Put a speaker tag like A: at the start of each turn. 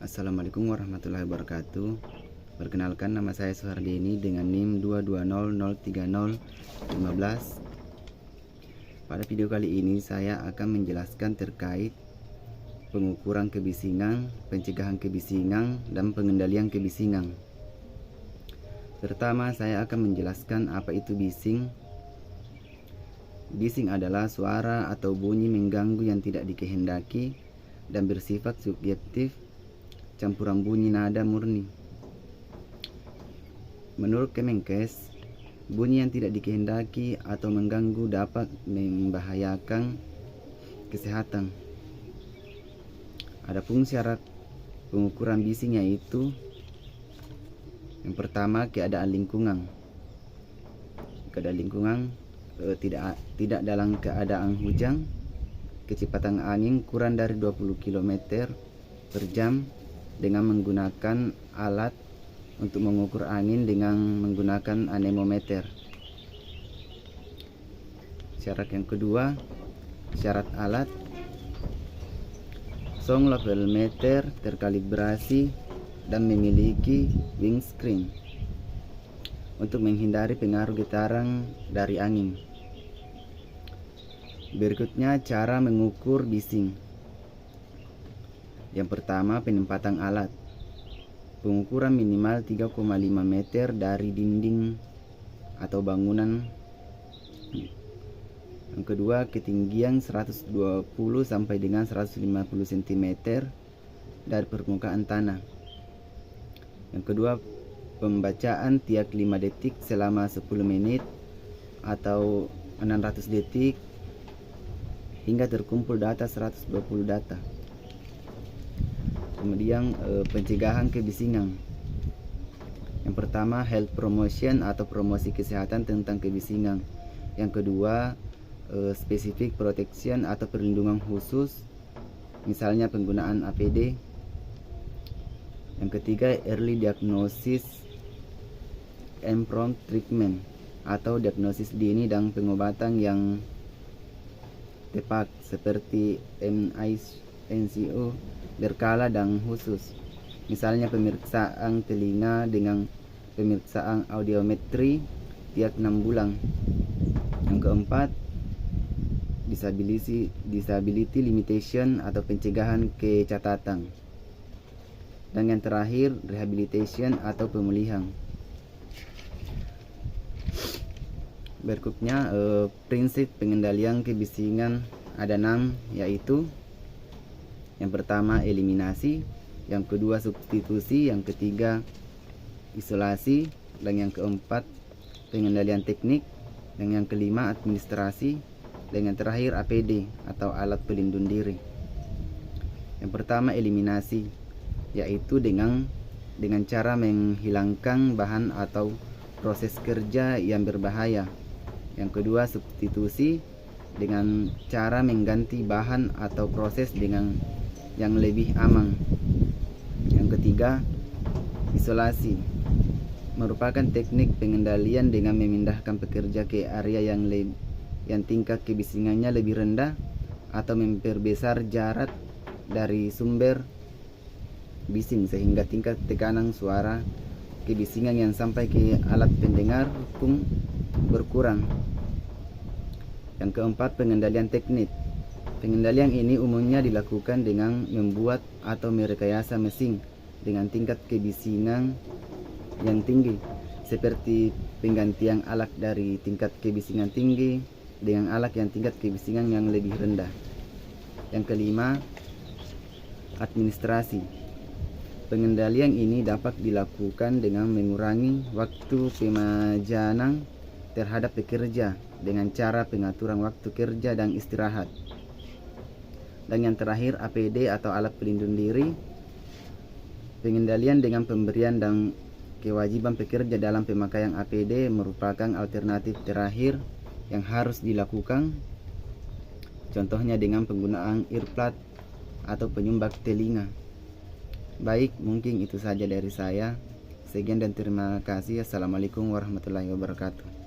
A: Assalamualaikum warahmatullahi wabarakatuh. Perkenalkan, nama saya Suhardini dengan NIM 220030515. Pada video kali ini saya akan menjelaskan terkait pengukuran kebisingan, pencegahan kebisingan, dan pengendalian kebisingan. Pertama, saya akan menjelaskan apa itu bising. Bising adalah suara atau bunyi mengganggu yang tidak dikehendaki dan bersifat subjektif, campuran bunyi nada murni. Menurut Kemenkes, bunyi yang tidak dikehendaki atau mengganggu dapat membahayakan kesehatan. Adapun syarat pengukuran bising yaitu: yang pertama, keadaan lingkungan. Keadaan lingkungan tidak dalam keadaan hujan, kecepatan angin kurang dari 20 km per jam, dengan menggunakan alat untuk mengukur angin dengan menggunakan anemometer. Syarat yang kedua, syarat alat: sound level meter terkalibrasi dan memiliki windscreen untuk menghindari pengaruh getaran dari angin. Berikutnya cara mengukur bising. Yang pertama, penempatan alat. Pengukuran minimal 3,5 meter dari dinding atau bangunan. Yang kedua, ketinggian 120 sampai dengan 150 cm dari permukaan tanah. Yang kedua, pembacaan tiap 5 detik selama 10 menit atau 600 detik hingga terkumpul data 120 data. Kemudian pencegahan kebisingan. Yang pertama, health promotion atau promosi kesehatan tentang kebisingan. Yang kedua, specific protection atau perlindungan khusus, misalnya penggunaan APD. Yang ketiga, early diagnosis and prompt treatment atau diagnosis dini dan pengobatan yang tepat seperti NICU berkala dan khusus, misalnya pemeriksaan telinga dengan pemeriksaan audiometri tiap 6 bulan. Yang keempat, disability limitation atau pencegahan kecacatan. Dan yang terakhir, rehabilitation atau pemulihan. Berikutnya prinsip pengendalian kebisingan ada 6, yaitu: yang pertama, eliminasi. Yang kedua, substitusi. Yang ketiga, isolasi. Dan yang keempat, pengendalian teknik. Dan yang kelima, administrasi. Dan yang terakhir, APD atau alat pelindung diri. Yang pertama, eliminasi, yaitu dengan cara menghilangkan bahan atau proses kerja yang berbahaya. Yang kedua, substitusi, dengan cara mengganti bahan atau proses dengan yang lebih aman. Yang ketiga, isolasi, merupakan teknik pengendalian dengan memindahkan pekerja ke area yang tingkat kebisingannya lebih rendah atau memperbesar jarak dari sumber bising sehingga tingkat tekanan suara kebisingan yang sampai ke alat pendengar pun berkurang. Yang keempat, pengendalian teknik. Pengendalian ini umumnya dilakukan dengan membuat atau merekayasa mesin dengan tingkat kebisingan yang tinggi, seperti penggantian alat dari tingkat kebisingan tinggi dengan alat yang tingkat kebisingan yang lebih rendah. Yang kelima, administrasi. Pengendalian ini dapat dilakukan dengan mengurangi waktu pemajanan terhadap pekerja dengan cara pengaturan waktu kerja dan istirahat. Dan yang terakhir, APD atau alat pelindung diri. Pengendalian dengan pemberian dan kewajiban pekerja dalam pemakaian APD merupakan alternatif terakhir yang harus dilakukan. Contohnya dengan penggunaan earplug atau penyumbang telinga. Baik, mungkin itu saja dari saya. Sekian dan terima kasih. Assalamualaikum warahmatullahi wabarakatuh.